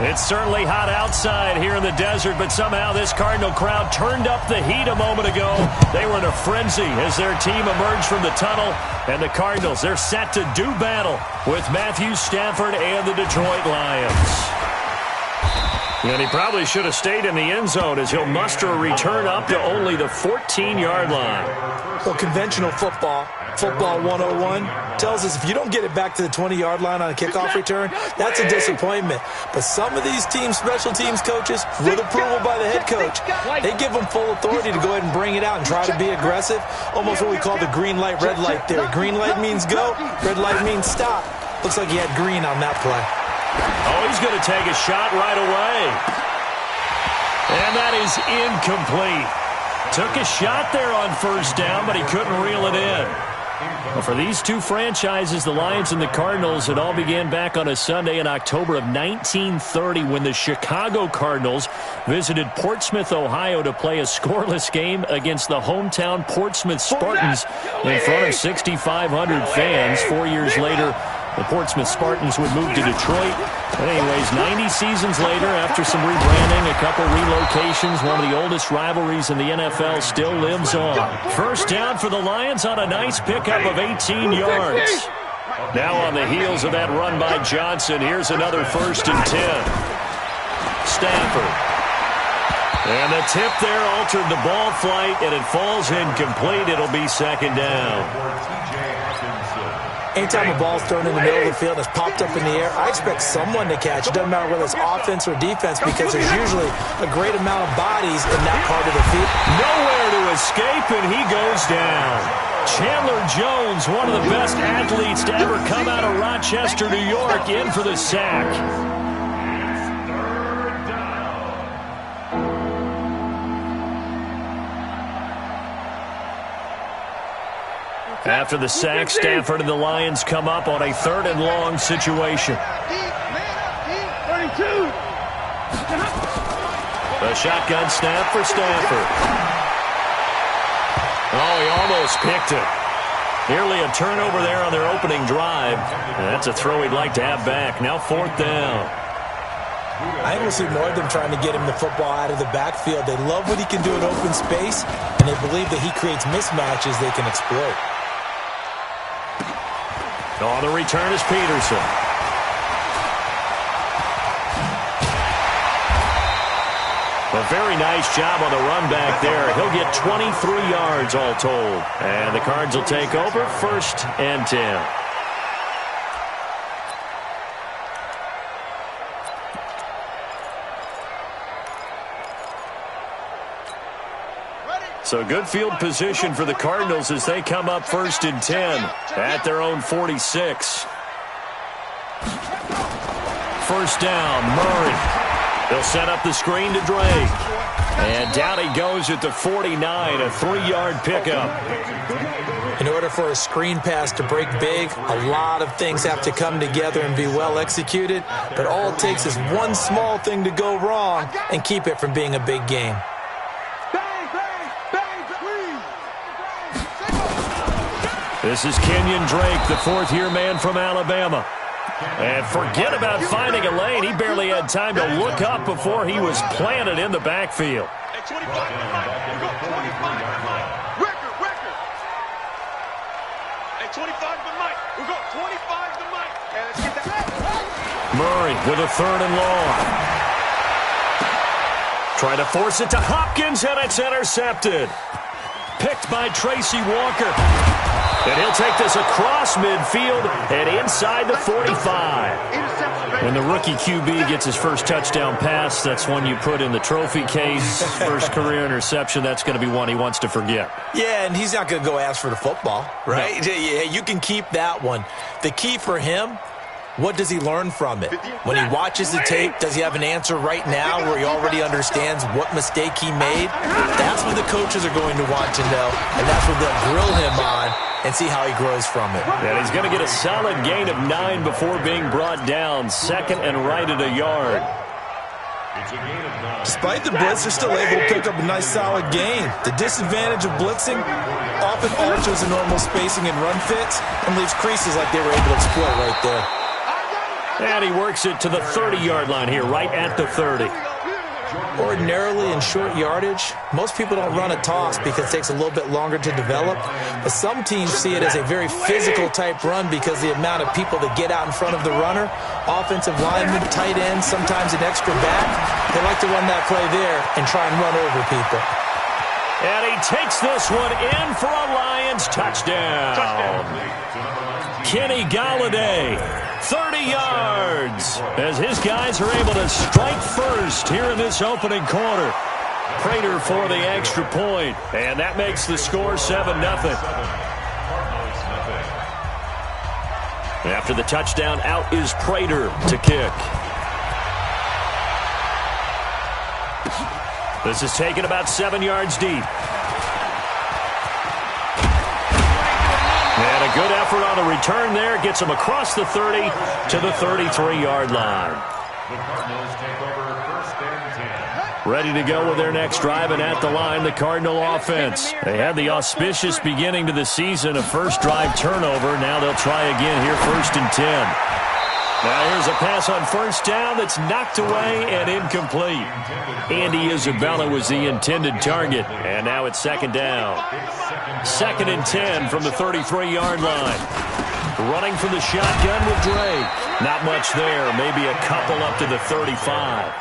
It's certainly hot outside here in the desert, but somehow this Cardinal crowd turned up the heat a moment ago. They were in a frenzy as their team emerged from the tunnel, and the Cardinals, they're set to do battle with Matthew Stafford and the Detroit Lions. And he probably should have stayed in the end zone as he'll muster a return up to only the 14-yard line. Well, conventional football 101, tells us if you don't get it back to the 20-yard line on a kickoff return, that's a disappointment. But some of these teams, special teams coaches, with approval by the head coach, they give them full authority to go ahead and bring it out and try to be aggressive, almost what we call the green light, red light theory. Green light means go, red light means stop. Looks like he had green on that play. Oh, he's going to take a shot right away. And that is incomplete. Took a shot there on first down, but he couldn't reel it in. Well, for these two franchises, the Lions and the Cardinals, it all began back on a Sunday in October of 1930 when the Chicago Cardinals visited Portsmouth, Ohio to play a scoreless game against the hometown Portsmouth Spartans in front of 6,500 fans. 4 years later, the Portsmouth Spartans would move to Detroit. But anyways, 90 seasons later, after some rebranding, a couple relocations, one of the oldest rivalries in the NFL still lives on. First down for the Lions on a nice pickup of 18 yards. Now on the heels of that run by Johnson, here's another 1st and 10. Stafford. And the tip there altered the ball flight, and it falls incomplete. It'll be 2nd down. Anytime a ball's thrown in the middle of the field and it's popped up in the air, I expect someone to catch. It doesn't matter whether it's offense or defense because there's usually a great amount of bodies in that part of the field. Nowhere to escape, and he goes down. Chandler Jones, one of the best athletes to ever come out of Rochester, New York, in for the sack. After the sack, Stafford and the Lions come up on a 3rd and long situation. A shotgun snap for Stafford. Oh, he almost picked it. Nearly a turnover there on their opening drive. And that's a throw he'd like to have back. Now 4th down. I think we'll see more of them trying to get him the football out of the backfield. They love what he can do in open space, and they believe that he creates mismatches they can exploit. On the return is Peterson. A very nice job on the run back there. He'll get 23 yards all told. And the Cards will take over 1st and 10. So good field position for the Cardinals as they come up 1st and 10 at their own 46. 1st down, Murray. They'll set up the screen to Drake. And down he goes at the 49, a 3-yard pickup. In order for a screen pass to break big, a lot of things have to come together and be well executed. But all it takes is one small thing to go wrong and keep it from being a big game. This is Kenyon Drake, the 4th-year man from Alabama. And forget about finding a lane. He barely had time to look up before he was planted in the backfield. Murray with a 3rd and long. Try to force it to Hopkins, and it's intercepted. Picked by Tracy Walker. And he'll take this across midfield and inside the 45. When the rookie QB gets his first touchdown pass, that's one you put in the trophy case. First career interception, that's going to be one he wants to forget. Yeah, and he's not going to go ask for the football, right? No. Yeah, you can keep that one. The key for him, what does he learn from it? When he watches the tape, does he have an answer right now where he already understands what mistake he made? That's what the coaches are going to want to know, and that's what they'll grill him on and see how he grows from it. And he's going to get a solid gain of 9 before being brought down. 2nd and right at a yard. Despite the blitz, they're still able to pick up a nice solid gain. The disadvantage of blitzing often alters the normal spacing and run fits and leaves creases like they were able to exploit right there. And he works it to the 30-yard line here, right at the 30. Ordinarily in short yardage, most people don't run a toss because it takes a little bit longer to develop. But some teams see it as a very physical type run because the amount of people that get out in front of the runner, offensive linemen, tight ends, sometimes an extra back, they like to run that play there and try and run over people. And he takes this one in for a Lions touchdown. Kenny Galladay, 30 yards, as his guys are able to strike first here in this opening quarter. Prater for the extra point, and that makes the score 7-0. After the touchdown, out is Prater to kick. This is taken about 7 yards deep. And a good effort on the return there. Gets him across the 30 to the 33-yard line. The Cardinals take over first and 10. Ready to go with their next drive, and at the line, the Cardinal offense. They had the auspicious beginning to the season, a first drive turnover. Now they'll try again here, first and 10. Now here's a pass on first down that's knocked away and incomplete. Andy Isabella was the intended target, and now it's second down. Second and 10 from the 33-yard line. Running from the shotgun with Drake. Not much there, maybe a couple up to the 35.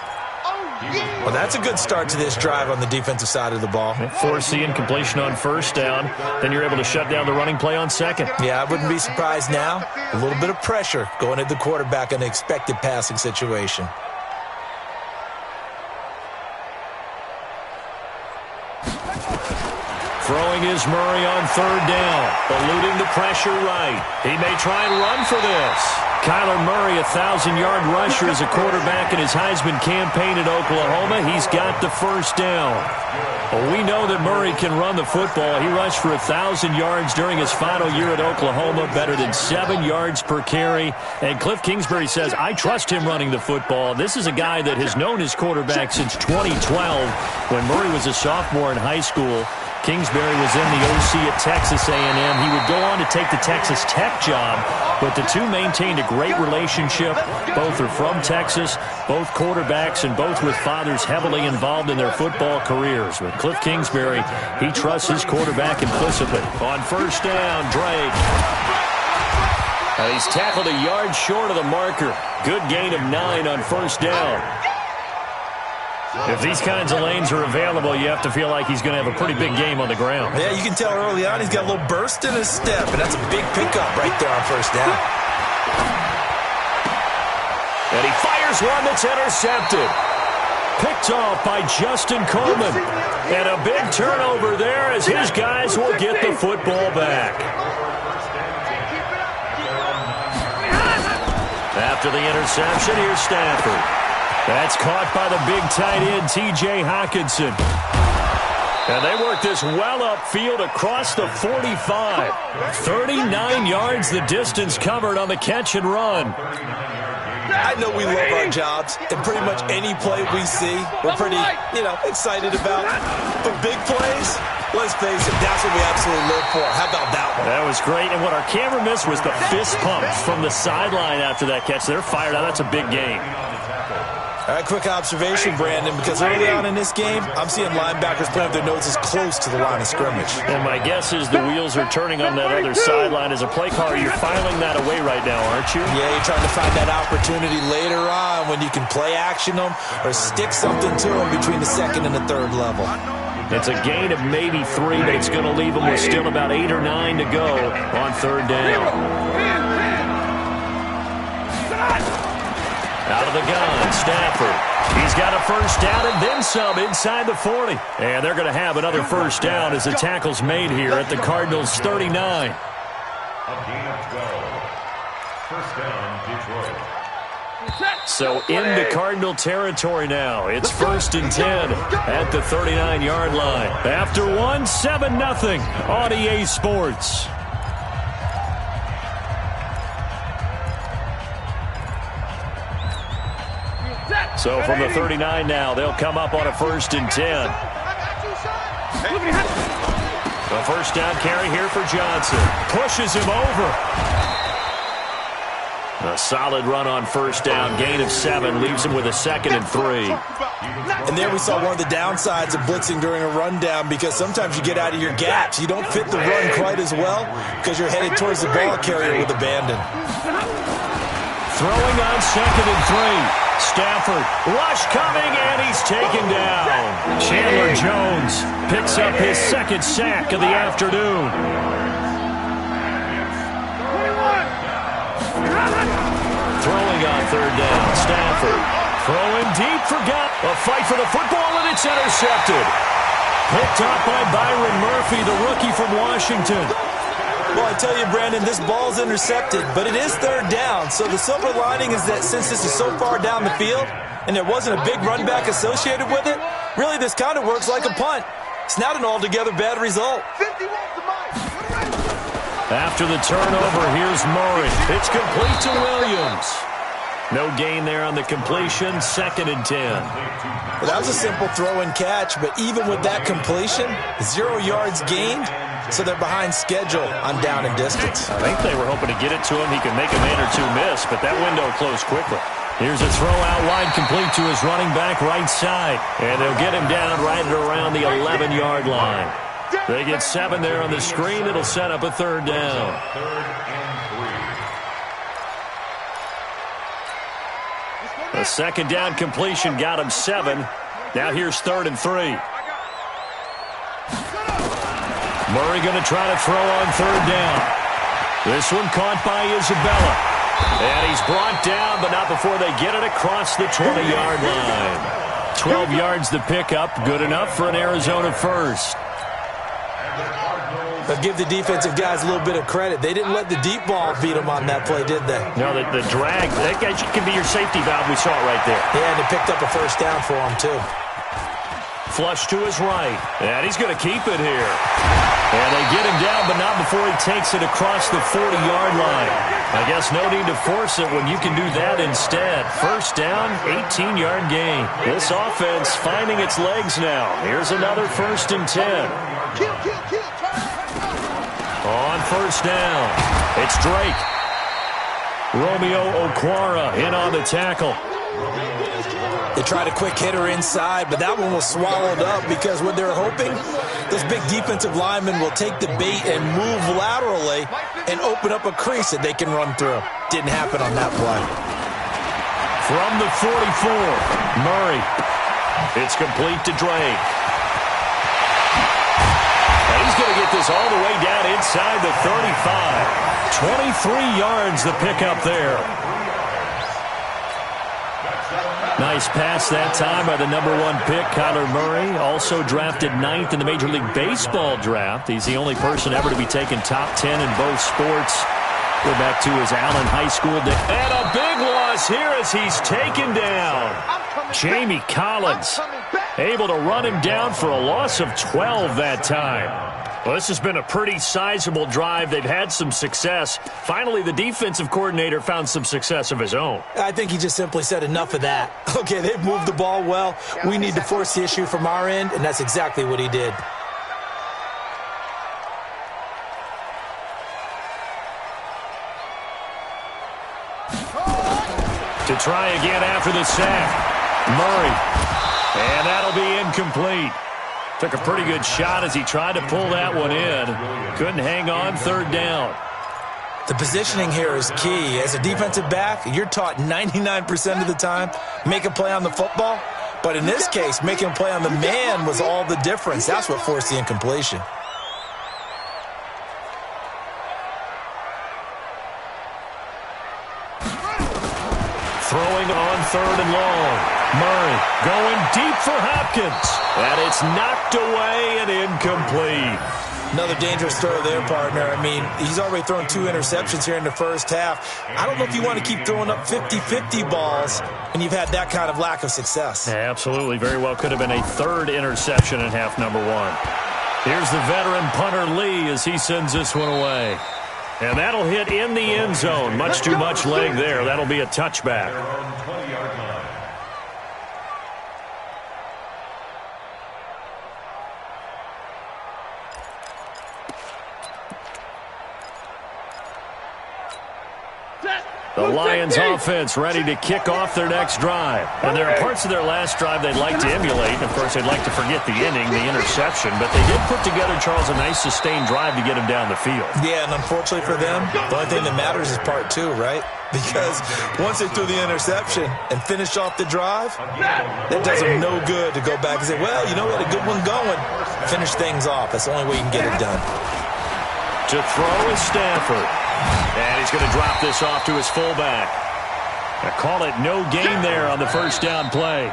Well, that's a good start to this drive on the defensive side of the ball. Force the incompletion on first down. Then you're able to shut down the running play on second. Yeah, I wouldn't be surprised now. A little bit of pressure going at the quarterback in an expected passing situation. Throwing is Murray on third down. Eluding the pressure right. He may try and run for this. Kyler Murray, a 1,000-yard rusher as a quarterback in his Heisman campaign at Oklahoma. He's got the first down. Well, we know that Murray can run the football. He rushed for 1,000 yards during his final year at Oklahoma, better than 7 yards per carry. And Cliff Kingsbury says, I trust him running the football. This is a guy that has known his quarterback since 2012 when Murray was a sophomore in high school. Kingsbury was in the OC at Texas A&M. He would go on to take the Texas Tech job, but the two maintained a great relationship. Both are from Texas, both quarterbacks, and both with fathers heavily involved in their football careers. But Cliff Kingsbury, he trusts his quarterback implicitly. On first down, Drake. He's tackled a yard short of the marker. Good gain of 9 on first down. If these kinds of lanes are available, you have to feel like he's going to have a pretty big game on the ground. Yeah, you can tell early on he's got a little burst in his step, and that's a big pickup right there on first down. And he fires one that's intercepted. Picked off by Justin Coleman. And a big turnover there as his guys will get the football back. After the interception, here's Stafford. That's caught by the big tight end, T.J. Hockenson. And they work this well upfield across the 45. 39 yards the distance covered on the catch and run. I know we love our jobs, and pretty much any play we see, we're pretty, excited about. But big plays, let's face it, that's what we absolutely live for. How about that one? That was great, and what our camera missed was the fist pump from the sideline after that catch. They're fired out. That's a big game. All right, quick observation, Brandon, because early on in this game, I'm seeing linebackers playing with their noses close to the line of scrimmage. And my guess is the wheels are turning on that other sideline. As a play caller, you're filing that away right now, aren't you? Yeah, you're trying to find that opportunity later on when you can play action them or stick something to them between the second and the third level. It's a gain of maybe 3, but it's going to leave them with still about 8 or 9 to go on third down. Out of the gun, Stafford. He's got a first down and then some inside the 40. And they're going to have another first down as the tackle's made here at the Cardinals' 39. A gain of 12. First down, Detroit. So into Cardinal territory now. It's first and 10 at the 39-yard line. After one, 7-0 on EA Sports. So from the 39 now, they'll come up on a first and 10. The first down carry here for Johnson. Pushes him over. A solid run on first down. Gain of 7 leaves him with a 2nd and 3. And there we saw one of the downsides of blitzing during a rundown, because sometimes you get out of your gaps. You don't fit the run quite as well because you're headed towards the ball carrier with abandon. Throwing on 2nd and 3. Stafford, rush coming, and he's taken down. Chandler Jones picks up his 2nd sack of the afternoon. Throwing on 3rd down, Stafford. Throwing deep for a fight for the football, and it's intercepted. Picked up by Byron Murphy, the rookie from Washington. Well, I tell you, Brandon, this ball's intercepted, but it is 3rd down. So the silver lining is that since this is so far down the field and there wasn't a big run back associated with it, really this kind of works like a punt. It's not an altogether bad result. After the turnover, here's Murray. It's complete to Williams. No gain there on the completion, 2nd and 10. Well, that was a simple throw and catch, but even with that completion, 0 yards gained, so they're behind schedule on down and distance. I think they were hoping to get it to him. He could make a man or two miss, but that window closed quickly. Here's a throw out wide, complete to his running back right side. And they'll get him down right at around the 11-yard line. They get 7 there on the screen. It'll set up a 3rd down. A 2nd down completion got him 7. Now here's 3rd and 3. Murray going to try to throw on 3rd down. This one caught by Isabella. And he's brought down, but not before they get it across the 20-yard line. 12 yards the pickup, good enough for an Arizona first. But give the defensive guys a little bit of credit. They didn't let the deep ball beat them on that play, did they? No, the drag, that guy can be your safety valve. We saw it right there. Yeah, and they picked up a 1st down for him, too. Flush to his right. And he's going to keep it here. And they get him down, but not before he takes it across the 40-yard line. I guess no need to force it when you can do that instead. 1st down, 18-yard gain. This offense finding its legs now. Here's another 1st and 10. On 1st down, it's Drake. Romeo Okwara in on the tackle. They tried a quick hitter inside, but that one was swallowed up because what they're hoping, those big defensive linemen will take the bait and move laterally and open up a crease that they can run through. Didn't happen on that play. From the 44, Murray. It's complete to Drake. And he's going to get this all the way down inside the 35. 23 yards the pickup there. Nice pass that time by the #1 pick, Kyler Murray. Also drafted 9th in the Major League Baseball draft. He's the only person ever to be taken top 10 in both sports. Go back to his Allen High School days. And a big loss here as he's taken down. Jamie Collins able to run him down for a loss of 12 that time. Well, this has been a pretty sizable drive. They've had some success. Finally, the defensive coordinator found some success of his own. I think he just simply said enough of that. Okay, they've moved the ball well. We need to force the issue from our end, and that's exactly what he did. To try again after the sack. Murray. And that'll be incomplete. Took a pretty good shot as he tried to pull that one in. Couldn't hang on 3rd down. The positioning here is key. As a defensive back, you're taught 99% of the time, make a play on the football. But in this case, making a play on the man was all the difference. That's what forced the incompletion. Throwing on 3rd and long. Murray going deep for Hopkins. And it's knocked away and incomplete. Another dangerous throw there, partner. I mean, he's already thrown 2 interceptions here in the first half. I don't know if you want to keep throwing up 50-50 balls when you've had that kind of lack of success. Yeah, absolutely. Very well could have been a 3rd interception in half number 1. Here's the veteran punter Lee as he sends this one away. And that'll hit in the end zone. Much too much leg there. That'll be a touchback. The Lions offense ready to kick off their next drive. And there are parts of their last drive they'd like to emulate. Of course, they'd like to forget the inning, the interception. But they did put together, Charles, a nice sustained drive to get him down the field. Yeah, and unfortunately for them, the only thing that matters is part two, right? Because once they threw the interception and finished off the drive, that does them no good to go back and say, well, you know, we had a good one going. Finish things off. That's the only way you can get it done. To throw is Stafford. And he's going to drop this off to his fullback. I call it no gain there on the first down play.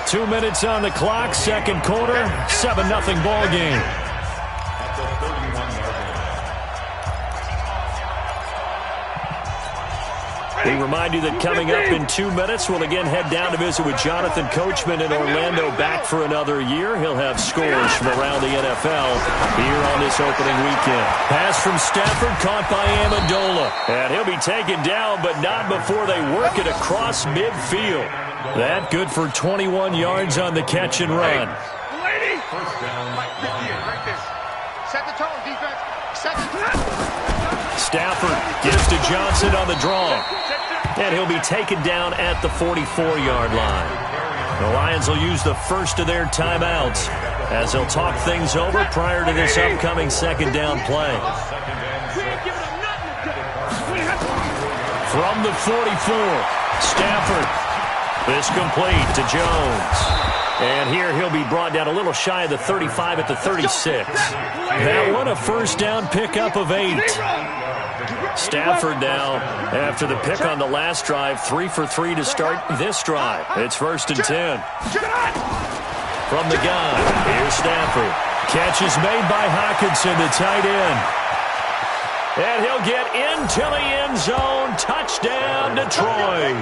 2 minutes on the clock, second quarter, 7-0 ball game. We remind you that coming up in 2 minutes, we'll again head down to visit with Jonathan Coachman in Orlando, back for another year. He'll have scores from around the NFL here on this opening weekend. Pass from Stafford, caught by Amendola. And he'll be taken down, but not before they work it across midfield. That good for 21 yards on the catch and run. Lady! Right there. Set the tone, defense. Set the tone. Stafford gives to Johnson on the draw. And he'll be taken down at the 44-yard line. The Lions will use the first of their timeouts as they'll talk things over prior to this upcoming second down play. From the 44, Stafford. This complete to Jones. And here he'll be brought down a little shy of the 35 at the 36. That one a first down pickup of 8. Stafford now, after the pick on the last drive, 3 for 3 to start this drive. It's 1st and 10. From the gun, here's Stafford. Catch is made by Hockenson, the tight end. And he'll get into the end zone. Touchdown, Detroit.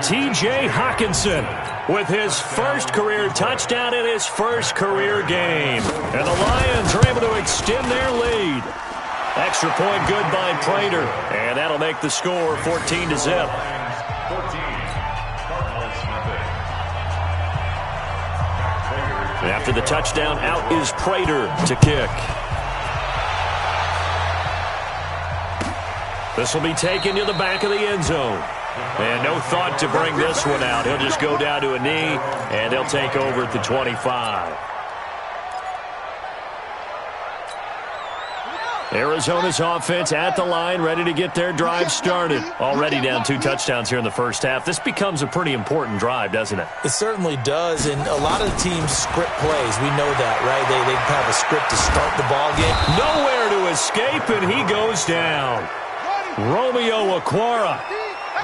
T.J. Hockenson with his first career touchdown in his first career game. And the Lions are able to extend their lead. Extra point good by Prater. And that'll make the score 14-0. After the touchdown, out is Prater to kick. This will be taken to the back of the end zone. And no thought to bring this one out. He'll just go down to a knee, and they'll take over at the 25. Arizona's offense at the line, ready to get their drive started. Already down 2 touchdowns here in the first half. This becomes a pretty important drive, doesn't it? It certainly does, and a lot of the teams script plays. We know that, right? They have a script to start the ball game. Nowhere to escape, and he goes down. Romeo Okwara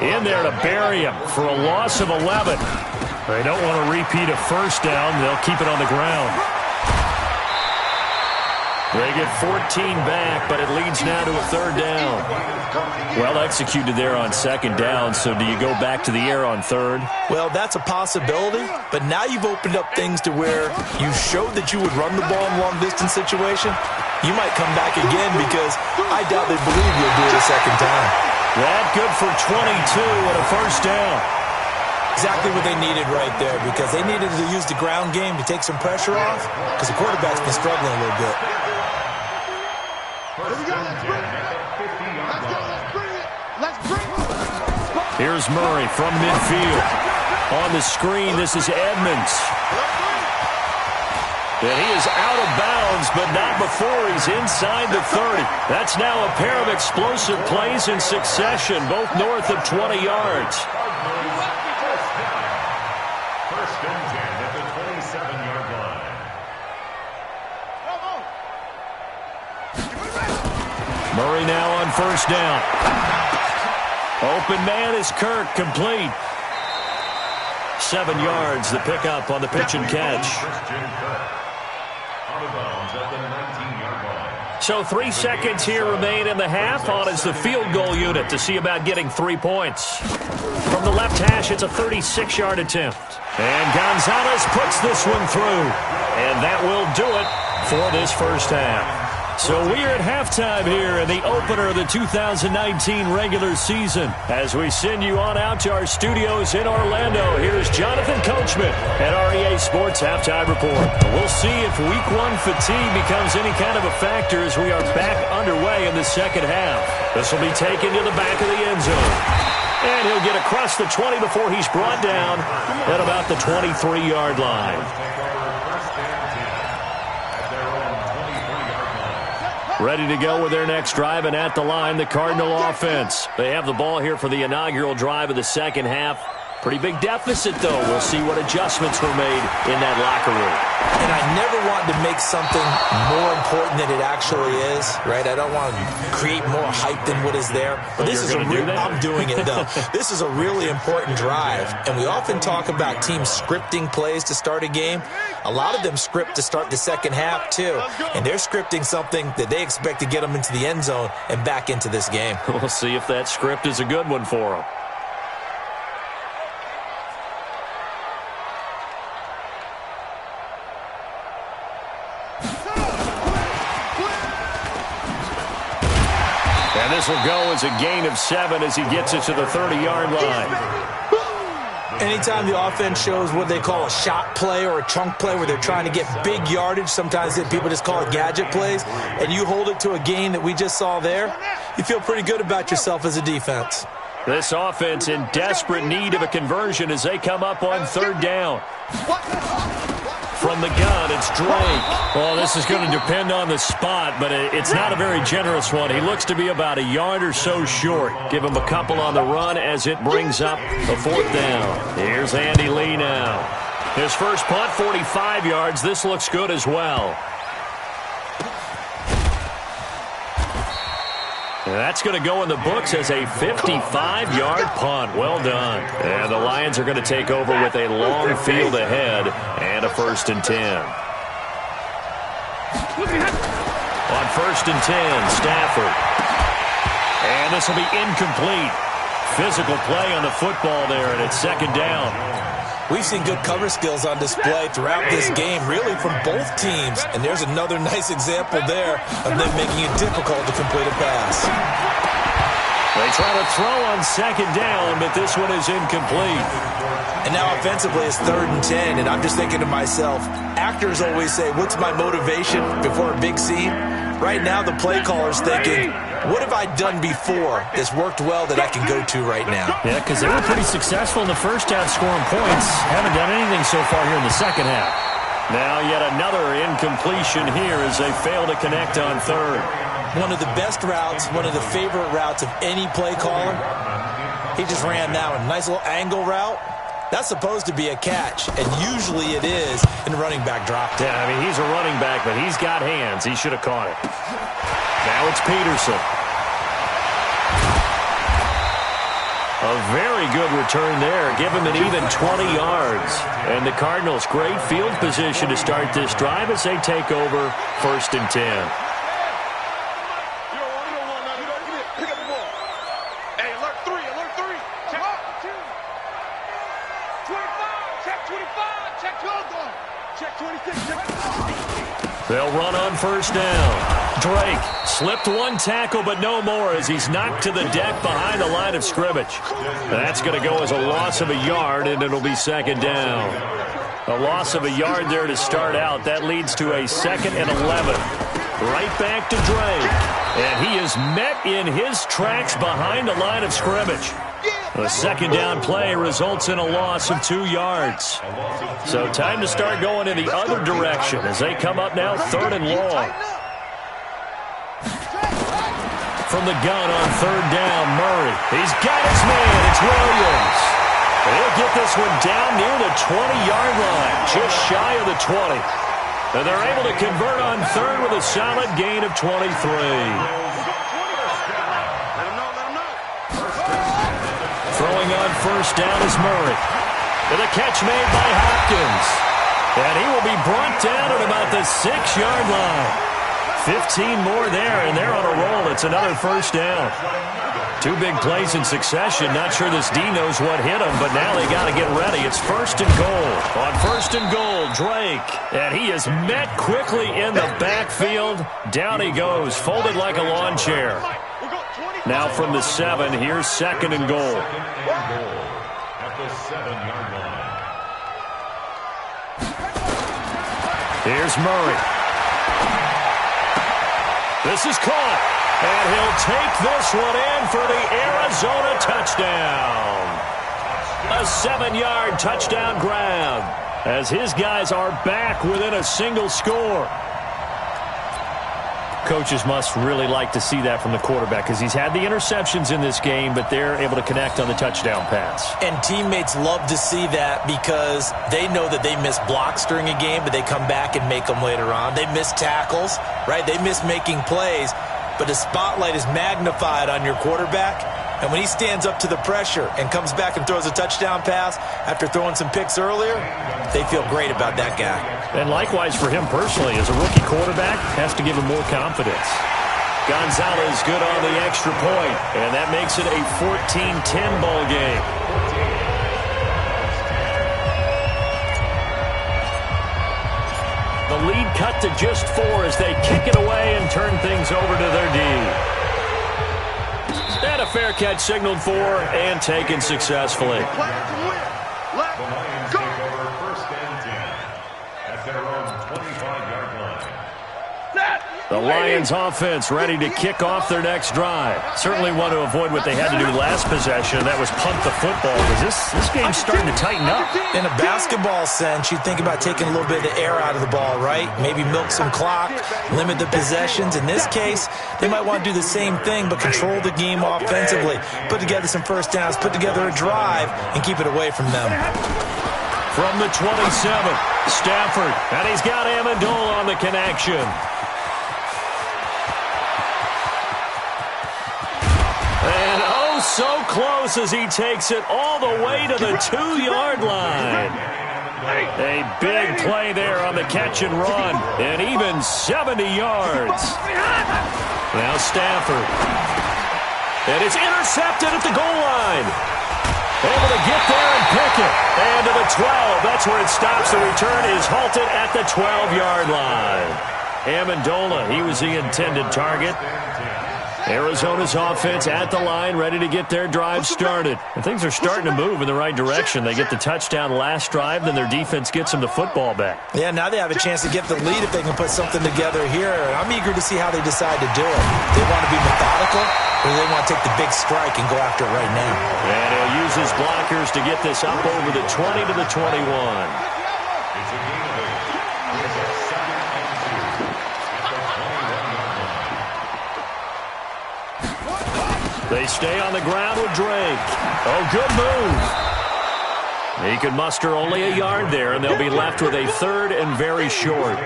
in there to bury him for a loss of 11. They don't want to repeat a first down. They'll keep it on the ground. They get 14 back, but it leads now to a 3rd down. Well executed there on 2nd down, so do you go back to the air on 3rd? Well, that's a possibility, but now you've opened up things to where you showed that you would run the ball in long-distance situation. You might come back again because I doubt they believe you'll do it a second time. That good for 22 and a first down. Exactly what they needed right there, because they needed to use the ground game to take some pressure off, because the quarterback's been struggling a little bit. Here's Murray from midfield. On the screen, this is Edmonds. And he is out of bounds, but not before he's inside the 30. That's now a pair of explosive plays in succession, both north of 20 yards. First and 10 at the 27-yard line. Murray now on first down. Open man is Kirk, complete. 7 yards, the pickup on the pitch and catch. So 3 seconds here remain in the half. On is the field goal unit to see about getting 3 points. From the left hash, it's a 36-yard attempt. And Gonzalez puts this one through. And that will do it for this first half. So we're at halftime here in the opener of the 2019 regular season. As we send you on out to our studios in Orlando, here's Jonathan Coachman at REA Sports Halftime Report. We'll see if Week 1 fatigue becomes any kind of a factor as we are back underway in the second half. This will be taken to the back of the end zone. And he'll get across the 20 before he's brought down at about the 23-yard line. Ready to go with their next drive, and at the line, the Cardinal offense. They have the ball here for the inaugural drive of the second half. Pretty big deficit, though. We'll see what adjustments were made in that locker room. And I never want to make something more important than it actually is, right? I don't want to create more hype than what is there. But this is I'm doing it, though. This is a really important drive. And we often talk about teams scripting plays to start a game. A lot of them script to start the second half, too. And they're scripting something that they expect to get them into the end zone and back into this game. We'll see if that script is a good one for them. And this will go as a gain of 7 as he gets it to the 30-yard line. Anytime the offense shows what they call a shot play or a chunk play where they're trying to get big yardage, sometimes people just call it gadget plays, and you hold it to a gain that we just saw there, you feel pretty good about yourself as a defense. This offense in desperate need of a conversion as they come up on third down. From the gun, it's Drake. Well, this is going to depend on the spot, but it's not a very generous one. He looks to be about a yard or so short. Give him a couple on the run as it brings up the fourth down. Here's Andy Lee now. His first punt, 45 yards. This looks good as well. And that's going to go in the books as a 55-yard punt. Well done. And the Lions are going to take over with a long field ahead and a 1st and 10. On 1st and 10, Stafford. And this will be incomplete. Physical play on the football there, and it's second down. We've seen good cover skills on display throughout this game, really from both teams. And there's another nice example there of them making it difficult to complete a pass. They try to throw on second down, but this one is incomplete. And now offensively it's 3rd and 10, and I'm just thinking to myself, actors always say, what's my motivation before a big scene? Right now the play caller's thinking, what have I done before that's worked well that I can go to right now? Yeah, because they were pretty successful in the first half scoring points. Haven't done anything so far here in the second half. Now yet another incompletion here as they fail to connect on third. One of the best routes, one of the favorite routes of any play caller. He just ran now a nice little angle route. That's supposed to be a catch, and usually it is in running back drop. Yeah, I mean, he's a running back, but he's got hands. He should have caught it. Now it's Peterson. A very good return there. Give him an even 20 yards. And the Cardinals, great field position to start this drive as they take over 1st and 10. They'll run on 1st down. Drake slipped one tackle, but no more as he's knocked to the deck behind the line of scrimmage. That's going to go as a loss of a yard, and it'll be 2nd down. A loss of a yard there to start out. That leads to a 2nd and 11. Right back to Drake. And he is met in his tracks behind the line of scrimmage. The 2nd down play results in a loss of 2 yards. So time to start going in the other direction as they come up now 3rd and long. From the gun on 3rd down, Murray. He's got his man. It's Williams. They'll get this one down near the 20-yard line, just shy of the 20. And they're able to convert on 3rd with a solid gain of 23. Throwing on 1st down is Murray. With a catch made by Hopkins. And he will be brought down at about the 6-yard line. 15 more there, and they're on a roll. It's another first down. 2 big plays in succession. Not sure this D knows what hit him, but now they got to get ready. It's first and goal. On first and goal, Drake. And he is met quickly in the backfield. Down he goes, folded like a lawn chair. Now from the 7, here's second and goal. At the 7-yard line. Here's Murray. This is caught. And he'll take this one in for the Arizona touchdown. A 7-yard touchdown grab as his guys are back within a single score. Coaches must really like to see that from the quarterback because he's had the interceptions in this game, but they're able to connect on the touchdown pass. And teammates love to see that because they know that they miss blocks during a game, but they come back and make them later on. They miss tackles, right? They miss making plays, but the spotlight is magnified on your quarterback. And when he stands up to the pressure and comes back and throws a touchdown pass after throwing some picks earlier, they feel great about that guy. And likewise for him personally, as a rookie quarterback, has to give him more confidence. Gonzalez good on the extra point, and that makes it a 14-10 ball game. The lead cut to just 4 as they kick it away and turn things over to their D. And a fair catch signaled for and taken successfully. The Lions take over first and 10 at their own 25-yard line. The Lions offense ready to kick off their next drive. Certainly want to avoid what they had to do last possession, and that was punt the football, because this game's starting to tighten up. In a basketball sense, you think about taking a little bit of the air out of the ball, right? Maybe milk some clock, limit the possessions. In this case, they might want to do the same thing, but control the game offensively. Put together some first downs, put together a drive, and keep it away from them. From the 27, Stafford, and he's got Amendola on the connection. And oh, so close as he takes it all the way to the 2-yard line. A big play there on the catch and run, and even 70 yards. Now Stafford. And it's intercepted at the goal line. Able to get there and pick it. And to the 12. That's where it stops. The return is halted at the 12-yard line. Amendola, he was the intended target. Arizona's offense at the line, ready to get their drive started. And things are starting to move in the right direction. They get the touchdown last drive, then their defense gets them the football back. Yeah, now they have a chance to get the lead if they can put something together here. I'm eager to see how they decide to do it. They want to be methodical, or they want to take the big strike and go after it right now. And he'll use his blockers to get this up over the 20 to the 21. It's a gain of 8. It's a 2nd and 2 at the 21-yard line. They stay on the ground with Drake. Oh, good move. He can muster only a yard there, and they'll be left with a 3rd and very short.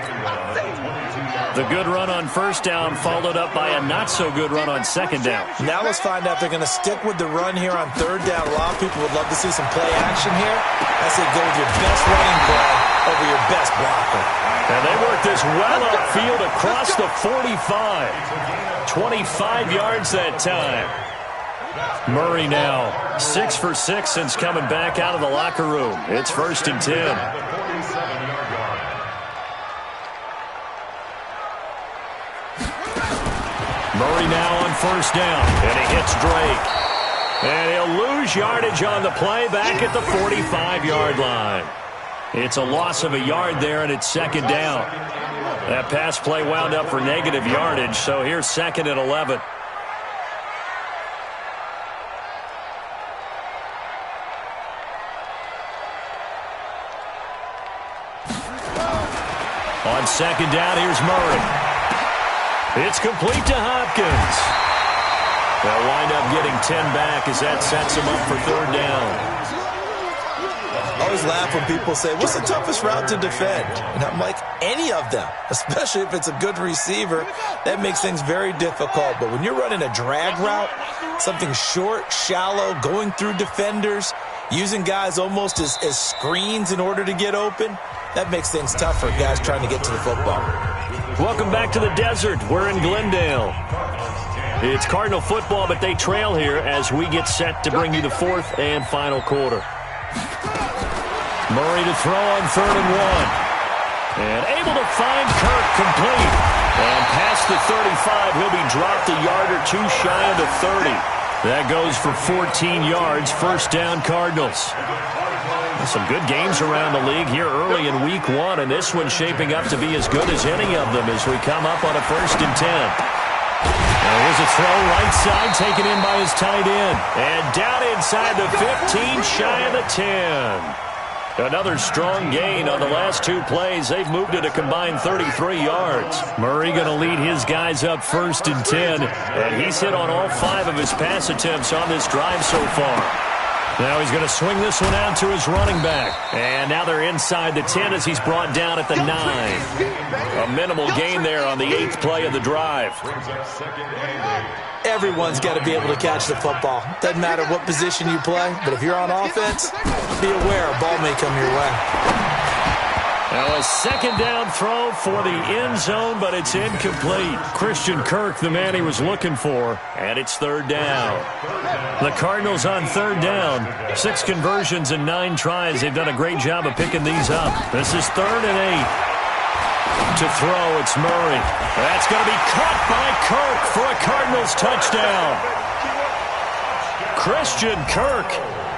The good run on first down followed up by a not-so-good run on second down. Now let's find out if they're going to stick with the run here on 3rd down. A lot of people would love to see some play action here. I say go with your best running play over your best blocker. And they work this well upfield across the 45. 25 yards that time. Murray now 6 for 6 since coming back out of the locker room. It's 1st and 10. Murray now on first down, and he hits Drake. And he'll lose yardage on the play back at the 45-yard line. It's a loss of a yard there, and it's 2nd down. That pass play wound up for negative yardage, so here's 2nd and 11. On 2nd down, here's Murray. It's complete to Hopkins. They'll wind up getting 10 back as that sets them up for 3rd down. I always laugh when people say, what's the toughest route to defend? And I'm like, any of them, especially if it's a good receiver. That makes things very difficult. But when you're running a drag route, something short, shallow, going through defenders, using guys almost as screens in order to get open, that makes things tough for guys trying to get to the football. Welcome back to the desert. We're in Glendale. It's Cardinal football, but they trail here as we get set to bring you the fourth and final quarter. Murray to throw on 3rd and 1. And able to find Kirk complete. And past the 35, he'll be dropped a yard or two shy of the 30. That goes for 14 yards. First down, Cardinals. Some good games around the league here early in week 1, and this one's shaping up to be as good as any of them as we come up on a 1st and 10. Here's a throw right side, taken in by his tight end. And down inside the 15, shy of the 10. Another strong gain on the last 2 plays. They've moved it a combined 33 yards. Murray going to lead his guys up 1st and 10. And he's hit on all 5 of his pass attempts on this drive so far. Now he's going to swing this one out to his running back. And now they're inside the 10 as he's brought down at the 9. A minimal gain there on the 8th play of the drive. Everyone's got to be able to catch the football. Doesn't matter what position you play, but if you're on offense, be aware a ball may come your way. Now a 2nd down throw for the end zone, but it's incomplete. Christian Kirk, the man he was looking for, and it's 3rd down. The Cardinals on 3rd down. 6 conversions and 9 tries. They've done a great job of picking these up. This is 3rd and 8. To throw, it's Murray. That's going to be caught by Kirk for a Cardinals touchdown. Christian Kirk,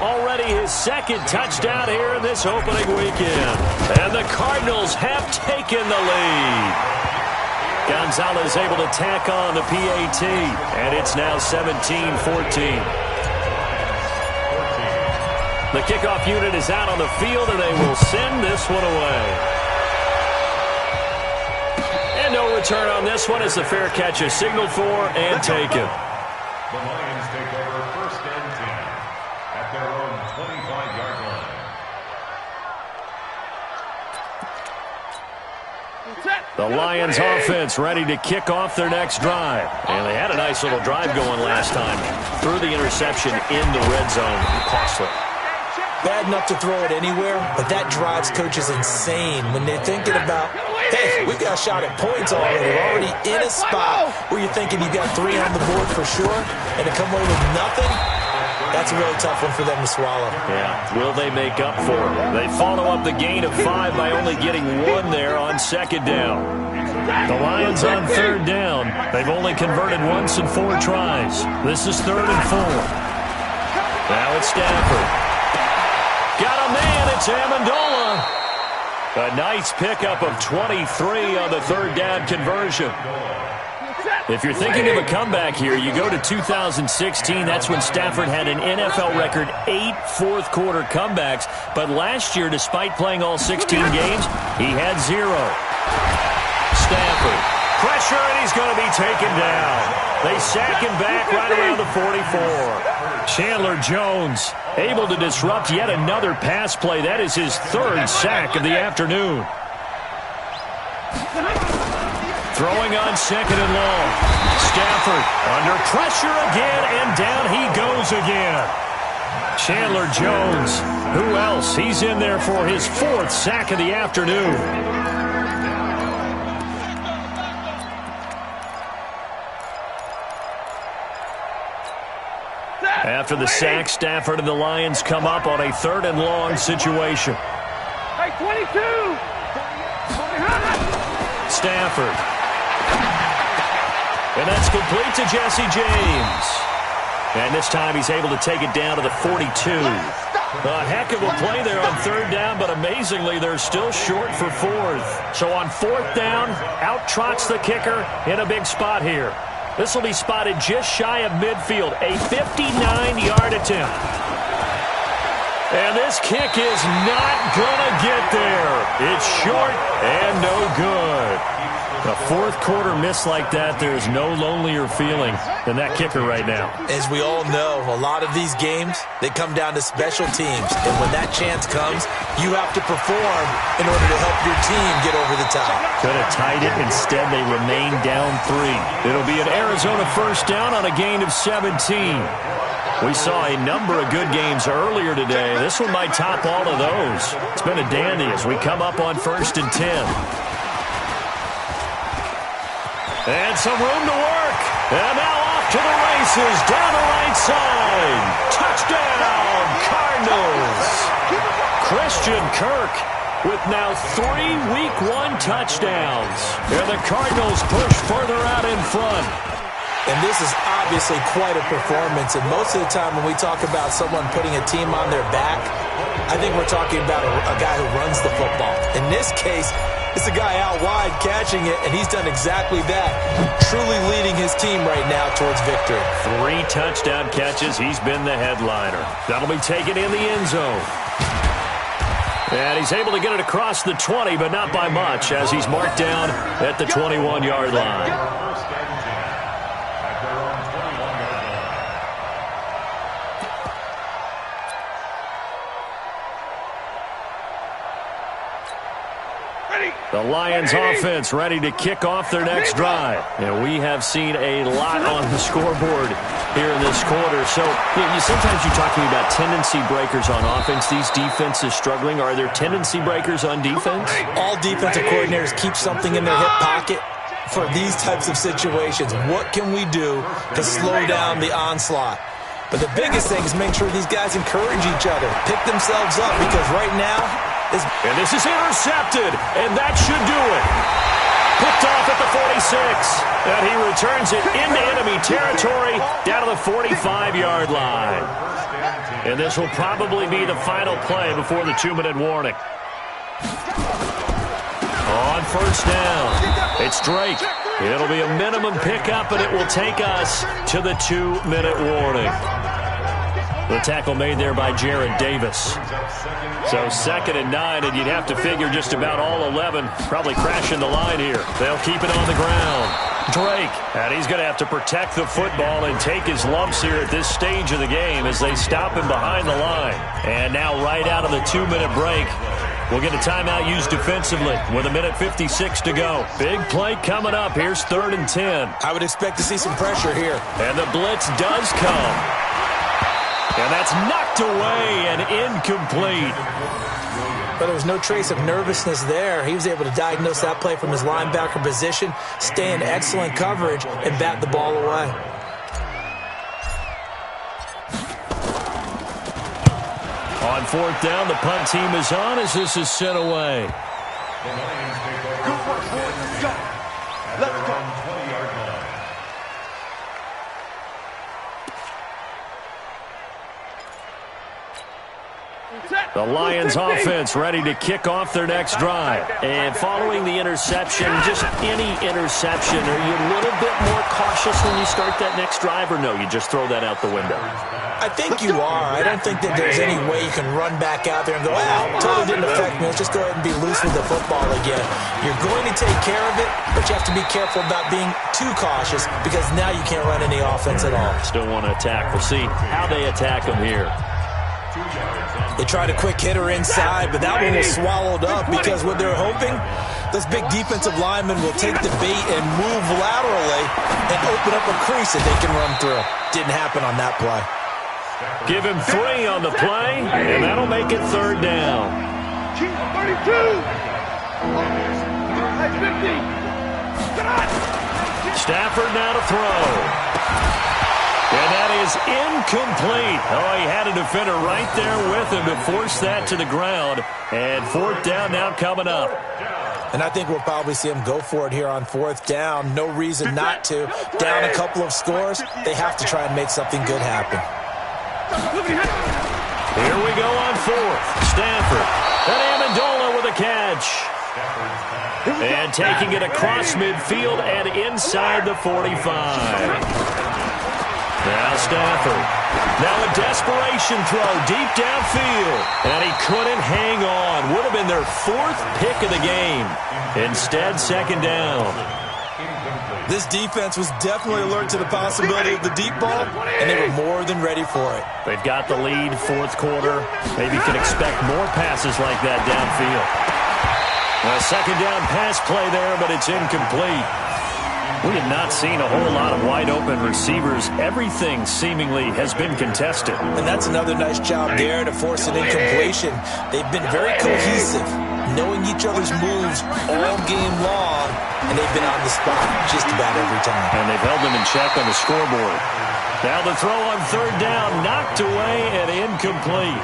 already his 2nd touchdown here in this opening weekend. And the Cardinals have taken the lead. Gonzalez able to tack on the PAT, and it's now 17-14. The kickoff unit is out on the field, and they will send this one away. And no return on this one as the fair catch is signaled for and taken. The Lions take over 1st and 10 at their own 25-yard line. The Lions offense ready to kick off their next drive. And they had a nice little drive going last time. Threw the interception in the red zone. Costly. Bad enough to throw it anywhere, but that drives coaches insane when they're thinking about, hey, we've got a shot at points already. We're already in a spot where you're thinking you got 3 on the board for sure, and to come away with nothing, that's a really tough one for them to swallow. Yeah, will they make up for it? They follow up the gain of 5 by only getting 1 there on 2nd down. The Lions on 3rd down. They've only converted once in 4 tries. This is 3rd and 4. Now it's Stafford. Got a man, it's Amendola. A nice pickup of 23 on the 3rd down conversion. If you're thinking of a comeback here, you go to 2016. That's when Stafford had an NFL record 8 fourth-quarter comebacks. But last year, despite playing all 16 games, he had 0. Stafford, pressure, and he's going to be taken down. They sack him back right around the 44. Chandler Jones able to disrupt yet another pass play. That is his 3rd sack of the afternoon. Throwing on 2nd and long. Stafford under pressure again, and down he goes again. Chandler Jones, who else? He's in there for his 4th sack of the afternoon. After the sack, Stafford and the Lions come up on a 3rd and long situation. Hey, 22! Stafford. And that's complete to Jesse James. And this time he's able to take it down to the 42. A heck of a play there on 3rd down, but amazingly they're still short for 4th. So on 4th down, out trots the kicker in a big spot here. This will be spotted just shy of midfield, a 59-yard attempt. And this kick is not going to get there. It's short and no good. A 4th-quarter miss like that, there is no lonelier feeling than that kicker right now. As we all know, a lot of these games, they come down to special teams. And when that chance comes, you have to perform in order to help your team get over the top. Could have tied it. Instead, they remain down 3. It'll be an Arizona 1st down on a gain of 17. We saw a number of good games earlier today. This one might top all of those. It's been a dandy as we come up on 1st and 10. And some room to work. And now off to the races down the right side. Touchdown, Cardinals. Christian Kirk with now 3 Week 1 touchdowns. And the Cardinals push further out in front. And this is obviously quite a performance. And most of the time when we talk about someone putting a team on their back, I think we're talking about a guy who runs the football. In this case, it's a guy out wide catching it, and he's done exactly that, truly leading his team right now towards victory. 3 touchdown catches. He's been the headliner. That'll be taken in the end zone. And he's able to get it across the 20, but not by much, as he's marked down at the 21-yard line. The Lions offense ready to kick off their next drive. And we have seen a lot on the scoreboard here in this quarter. So sometimes you talk to me about tendency breakers on offense. These defenses struggling. Are there tendency breakers on defense? All defensive coordinators keep something in their hip pocket for these types of situations. What can we do to slow down the onslaught? But the biggest thing is make sure these guys encourage each other, pick themselves up, because right now, and this is intercepted, and that should do it. Picked off at the 46, and he returns it into enemy territory down to the 45-yard line. And this will probably be the final play before the 2-minute warning. On first down, it's Drake. It'll be a minimum pickup, and it will take us to the 2-minute warning. The tackle made there by Jared Davis. So 2nd and 9, and you'd have to figure just about all 11 probably crashing the line here. They'll keep it on the ground. Drake, and he's going to have to protect the football and take his lumps here at this stage of the game as they stop him behind the line. And now right out of the 2-minute break, we'll get a timeout used defensively with 1:56 to go. Big play coming up. Here's 3rd and 10. I would expect to see some pressure here. And the blitz does come. And that's knocked away and incomplete. But there was no trace of nervousness there. He was able to diagnose that play from his linebacker position, stay in excellent coverage, and bat the ball away. On 4th down, the punt team is on as this is sent away. Go for it, boys. Go. Let's go. 20-yard line. The Lions offense ready to kick off their next drive. And following the interception, just any interception, are you a little bit more cautious when you start that next drive, or no, you just throw that out the window? I think you are. I don't think that there's any way you can run back out there and go, totally didn't affect me. Let's just go ahead and be loose with the football again. You're going to take care of it, but you have to be careful about being too cautious because now you can't run any offense at all. Still want to attack. We'll see how they attack them here. They tried a quick hitter inside, but that one was swallowed up because what they're hoping, those big defensive linemen will take the bait and move laterally and open up a crease that they can run through. Didn't happen on that play. Give him 3 on the play, and that'll make it 3rd down. 32. 50. Stafford now to throw. And that is incomplete. Oh, he had a defender right there with him to force that to the ground. And 4th down now coming up. And I think we'll probably see him go for it here on 4th down. No reason not to. Down a couple of scores, they have to try and make something good happen. Here we go on 4th. Stafford. And Amendola with a catch. And taking it across midfield and inside the 45. Now Stafford. Now a desperation throw deep downfield. And he couldn't hang on. Would have been their 4th pick of the game. Instead, 2nd down. This defense was definitely alert to the possibility of the deep ball, and they were more than ready for it. They've got the lead, 4th quarter. Maybe can expect more passes like that downfield. A 2nd down pass play there, but it's incomplete. We have not seen a whole lot of wide-open receivers. Everything seemingly has been contested. And that's another nice job there to force an incompletion. They've been very cohesive, knowing each other's moves all game long, and they've been on the spot just about every time. And they've held them in check on the scoreboard. Now the throw on third down, knocked away and incomplete.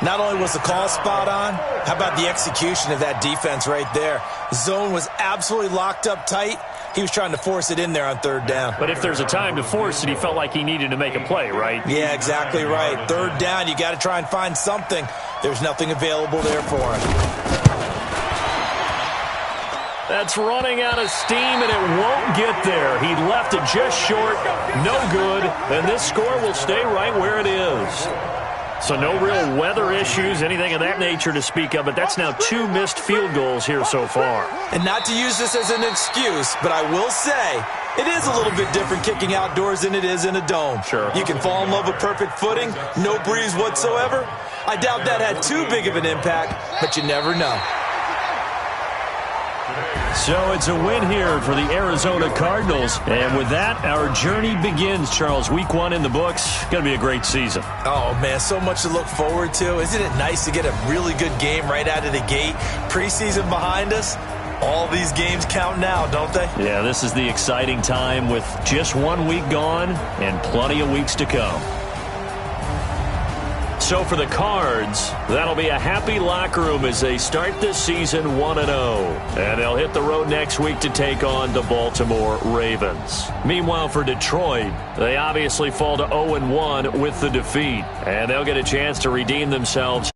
Not only was the call spot on, how about the execution of that defense right there? Zone was absolutely locked up tight. He was trying to force it in there on third down. But if there's a time to force it, he felt like he needed to make a play, right? Yeah, exactly right. Third down, you got to try and find something. There's nothing available there for him. That's running out of steam, and it won't get there. He left it just short, no good, and this score will stay right where it is. So no real weather issues, anything of that nature to speak of, but that's now 2 missed field goals here so far. And not to use this as an excuse, but I will say it is a little bit different kicking outdoors than it is in a dome. Sure. You can fall in love with perfect footing, no breeze whatsoever. I doubt that had too big of an impact, but you never know. So it's a win here for the Arizona Cardinals. And with that, our journey begins, Charles. Week 1 in the books. Going to be a great season. Oh, man, so much to look forward to. Isn't it nice to get a really good game right out of the gate? Preseason behind us. All these games count now, don't they? Yeah, this is the exciting time with just 1 week gone and plenty of weeks to come. So for the Cards, that'll be a happy locker room as they start this season 1-0. And they'll hit the road next week to take on the Baltimore Ravens. Meanwhile, for Detroit, they obviously fall to 0-1 with the defeat. And they'll get a chance to redeem themselves